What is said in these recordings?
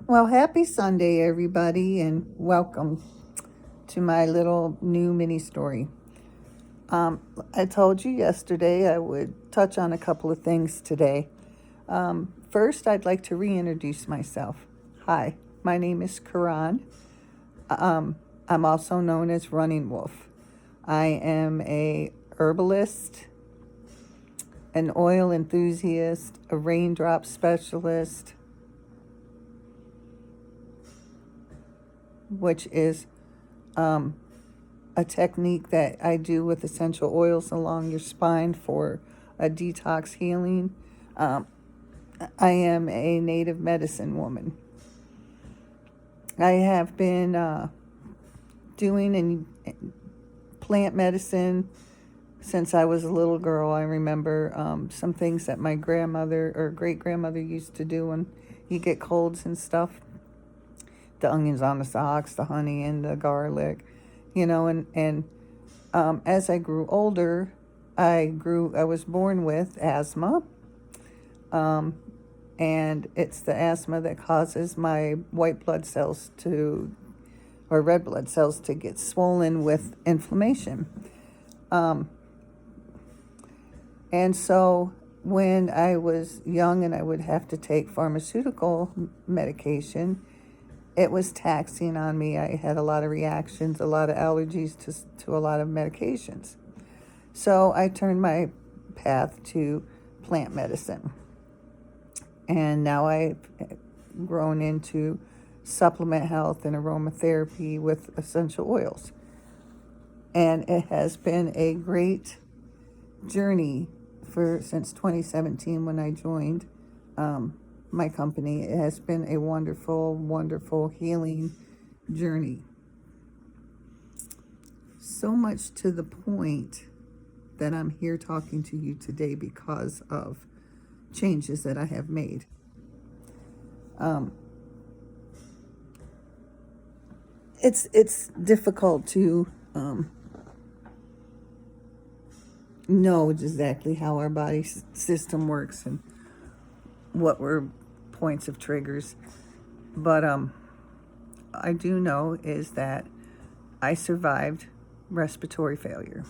Well, happy Sunday, everybody, and welcome to my little new mini story. I told you yesterday I would touch on a couple of things today. First, I'd like to reintroduce myself. Hi, my name is Karan. I'm also known as Running Wolf. I am a herbalist, an oil enthusiast, a raindrop specialist, which is a technique that I do with essential oils along your spine for a detox healing. Um, I am a native medicine woman. I have been doing plant medicine since I was a little girl. I remember some things that my grandmother or great grandmother used to do when you get colds and stuff. The onions on the socks, the honey and the garlic, and as I grew older, I was born with asthma, and it's the asthma that causes my white blood cells or red blood cells to get swollen with inflammation. And so when I was young and I would have to take pharmaceutical medication, it was taxing on me. I had a lot of reactions, a lot of allergies to a lot of medications. So I turned my path to plant medicine. And now I've grown into supplement health and aromatherapy with essential oils. And it has been a great journey since 2017 when I joined my company. It has been a wonderful, wonderful healing journey. So much to the point that I'm here talking to you today because of changes that I have made. It's difficult to know exactly how our body system works and what were points of triggers, but I do know is that I survived respiratory failure,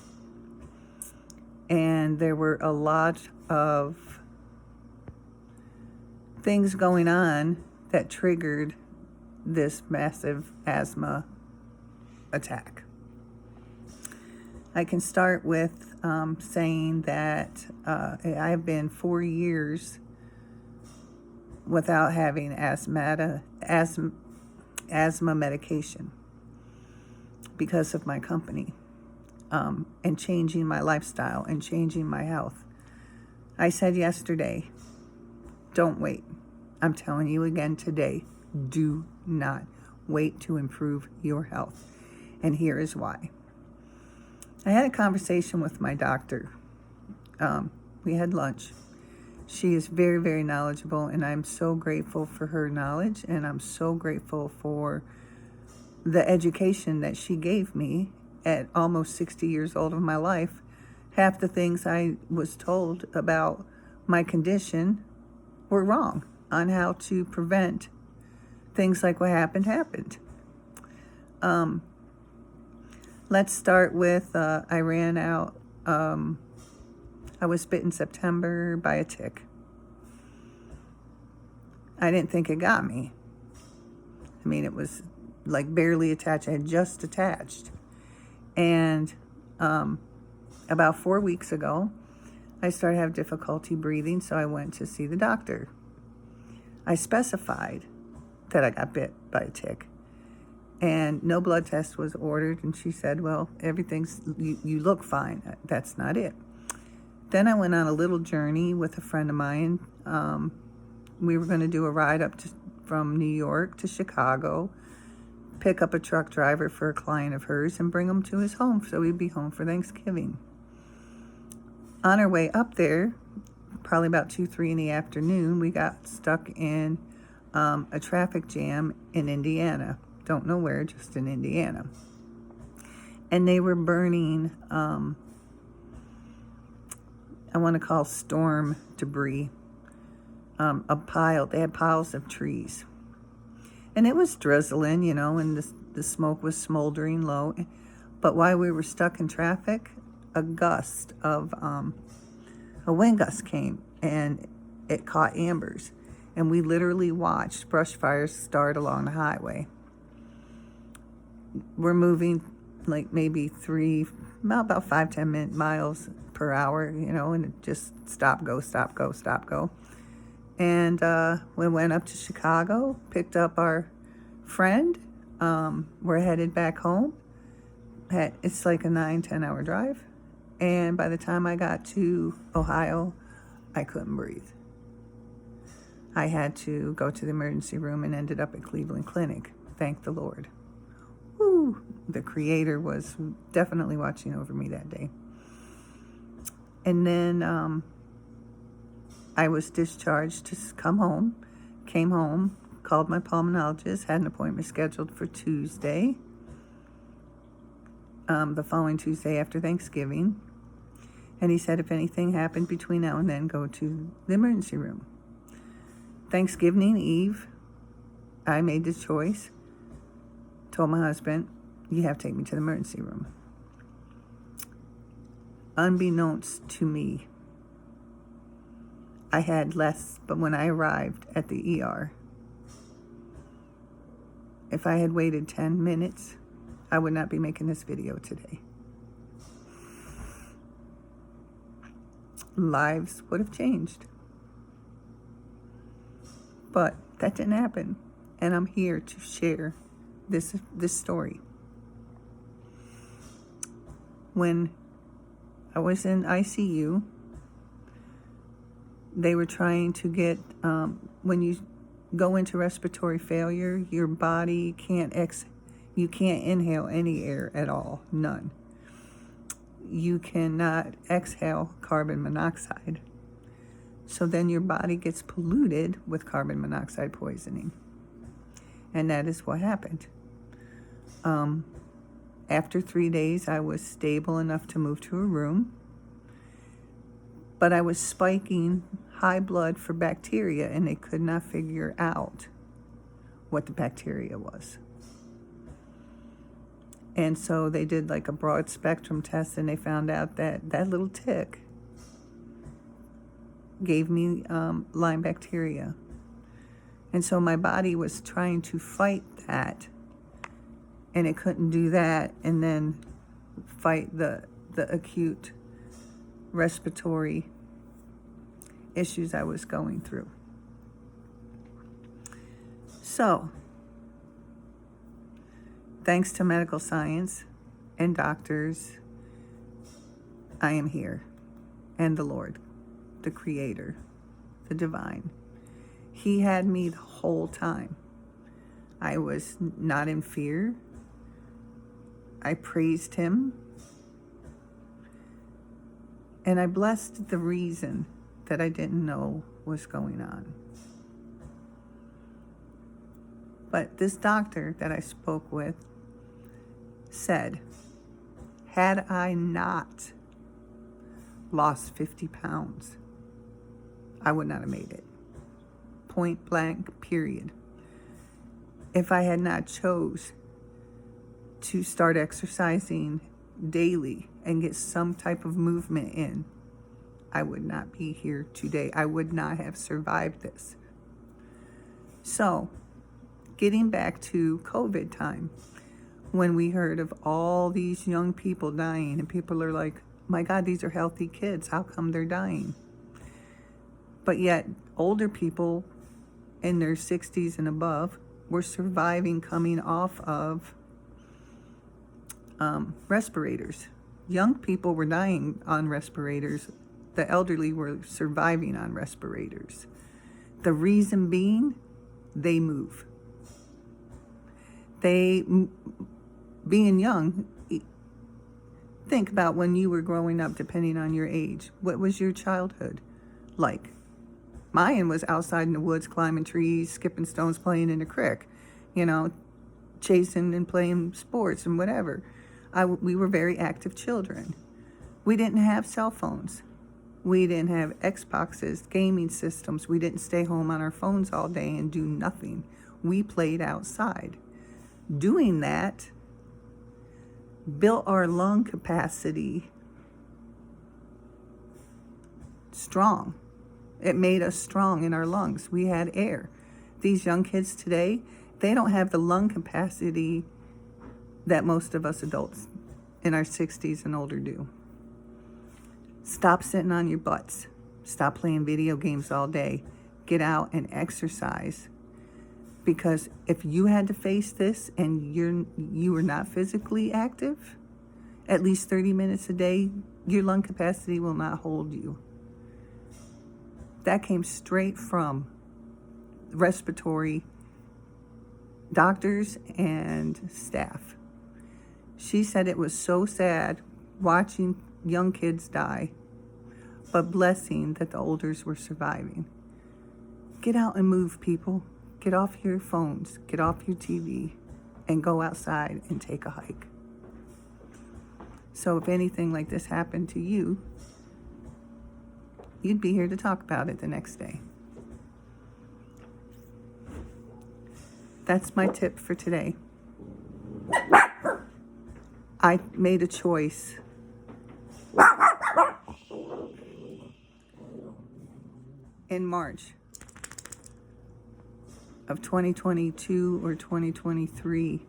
and there were a lot of things going on that triggered this massive asthma attack. I can start with saying that I've been 4 years without having asthma medication because of my company, and changing my lifestyle and changing my health. I said yesterday, don't wait. I'm telling you again today, do not wait to improve your health. And here is why. I had a conversation with my doctor. We had lunch. She is very, very knowledgeable, and I'm so grateful for her knowledge, and I'm so grateful for the education that she gave me at almost 60 years old of my life. Half the things I was told about my condition were wrong on how to prevent things like what happened. Let's start with I ran out. I was bit in September by a tick. I didn't think it got me. I mean, it was like barely attached. I had just attached. And about 4 weeks ago, I started to have difficulty breathing, so I went to see the doctor. I specified that I got bit by a tick, and no blood test was ordered, and she said, well, you look fine. That's not it. Then I went on a little journey with a friend of mine. We were going to do a ride from New York to Chicago, pick up a truck driver for a client of hers and bring him to his home so we'd be home for Thanksgiving. On our way up there, probably about 2-3 in the afternoon, we got stuck in a traffic jam in Indiana. Don't know where, just in Indiana. And they were burning, I want to call storm debris, they had piles of trees. And it was drizzling, and the smoke was smoldering low. But while we were stuck in traffic, a wind gust came, and it caught ambers. And we literally watched brush fires start along the highway. We're moving like maybe about 5-10 miles per hour, and it just stop, go, stop, go, stop, go. And we went up to Chicago, picked up our friend. We're headed back home. It's like a 9-10 hour drive. And by the time I got to Ohio, I couldn't breathe. I had to go to the emergency room and ended up at Cleveland Clinic. Thank the Lord. Woo! The Creator was definitely watching over me that day. And then I was discharged to come home. Came home, called my pulmonologist, had an appointment scheduled for Tuesday, the following Tuesday after Thanksgiving. And he said if anything happened between now and then, go to the emergency room. Thanksgiving Eve, I made the choice, told my husband, you have to take me to the emergency room. Unbeknownst to me, I had less, but when I arrived at the ER, if I had waited 10 minutes, I would not be making this video today. Lives would have changed. But that didn't happen, and I'm here to share this story. When I was in ICU, they were trying to get, when you go into respiratory failure, your body you can't inhale any air at all, none. You cannot exhale carbon monoxide. So then your body gets polluted with carbon monoxide poisoning. And that is what happened. After 3 days, I was stable enough to move to a room. But I was spiking high blood for bacteria, and they could not figure out what the bacteria was. And so they did like a broad spectrum test, and they found out that that little tick gave me Lyme bacteria. And so my body was trying to fight that, and it couldn't do that and then fight the acute respiratory issues I was going through. So, thanks to medical science and doctors, I am here. And the Lord, the Creator, the Divine. He had me the whole time. I was not in fear. I praised Him. And I blessed the reason that I didn't know was going on. But this doctor that I spoke with said, had I not lost 50 pounds, I would not have made it. Point blank, period. If I had not chose to start exercising daily and get some type of movement in, I would not be here today. I would not have survived this. So, getting back to COVID time, when we heard of all these young people dying, and people are like, my God, these are healthy kids. How come they're dying? But yet, older people in their 60s and above were surviving coming off of respirators. Young people were dying on respirators. The elderly were surviving on respirators. The reason being, they move. Being young, think about when you were growing up, depending on your age. What was your childhood like? Mine was outside in the woods, climbing trees, skipping stones, playing in the creek, chasing and playing sports and whatever. We were very active children. We didn't have cell phones. We didn't have Xboxes, gaming systems. We didn't stay home on our phones all day and do nothing. We played outside. Doing that built our lung capacity strong. It made us strong in our lungs. We had air. These young kids today, they don't have the lung capacity that most of us adults in our 60s and older do. Stop sitting on your butts. Stop playing video games all day. Get out and exercise. Because if you had to face this and you were not physically active, at least 30 minutes a day, your lung capacity will not hold you. That came straight from respiratory doctors and staff. She said it was so sad watching young kids die, but blessing that the olders were surviving. Get out and move, people. Get off your phones, get off your TV, and go outside and take a hike. So if anything like this happened to you, you'd be here to talk about it the next day. That's my tip for today. I made a choice in March of 2022 or 2023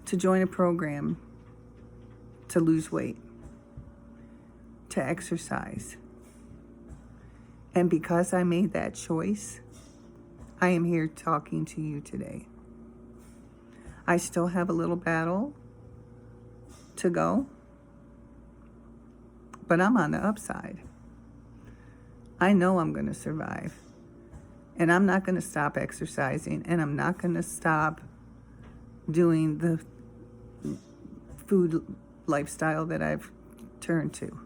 to join a program to lose weight, to exercise. And because I made that choice, I am here talking to you today. I still have a little battle to go, but I'm on the upside. I know I'm going to survive. And I'm not going to stop exercising, and I'm not going to stop doing the food lifestyle that I've turned to.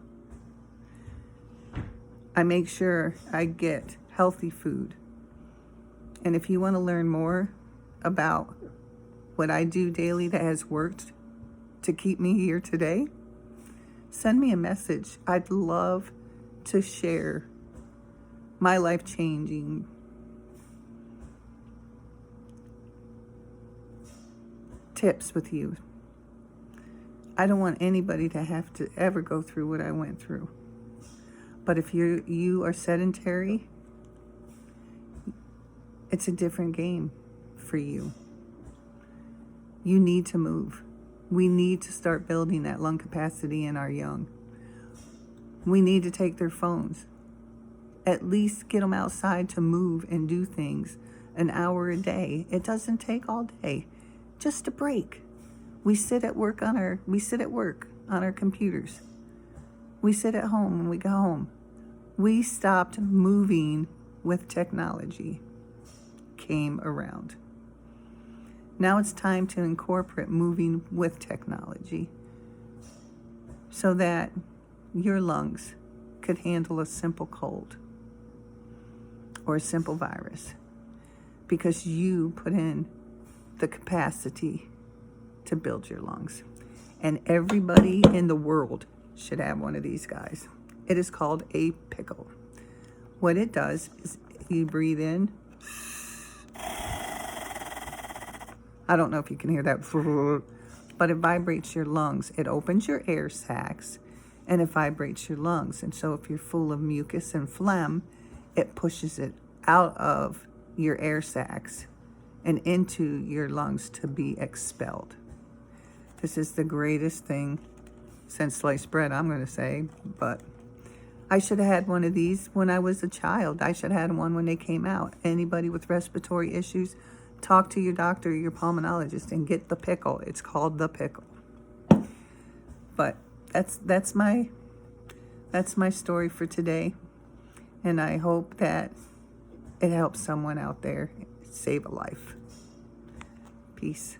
I make sure I get healthy food. And if you want to learn more about what I do daily that has worked to keep me here today, send me a message. I'd love to share my life-changing tips with you. I don't want anybody to have to ever go through what I went through. But if you are sedentary, it's a different game for you. You need to move. We need to start building that lung capacity in our young. We need to take their phones. At least get them outside to move and do things an hour a day. It doesn't take all day. Just a break. We sit at work on our computers. We sit at home when we go home. We stopped moving with technology came around. Now it's time to incorporate moving with technology so that your lungs could handle a simple cold or a simple virus, because you put in the capacity to build your lungs. And everybody in the world should have one of these guys. It is called a pickle. What it does is you breathe in. I don't know if you can hear that, but it vibrates your lungs. It opens your air sacs and it vibrates your lungs. And so if you're full of mucus and phlegm, it pushes it out of your air sacs and into your lungs to be expelled. This is the greatest thing since sliced bread, I'm going to say, but I should have had one of these when I was a child. I should have had one when they came out. Anybody with respiratory issues, talk to your doctor or your pulmonologist and get the pickle. It's called the pickle. But that's my story for today, and I hope that it helps someone out there save a life. Peace.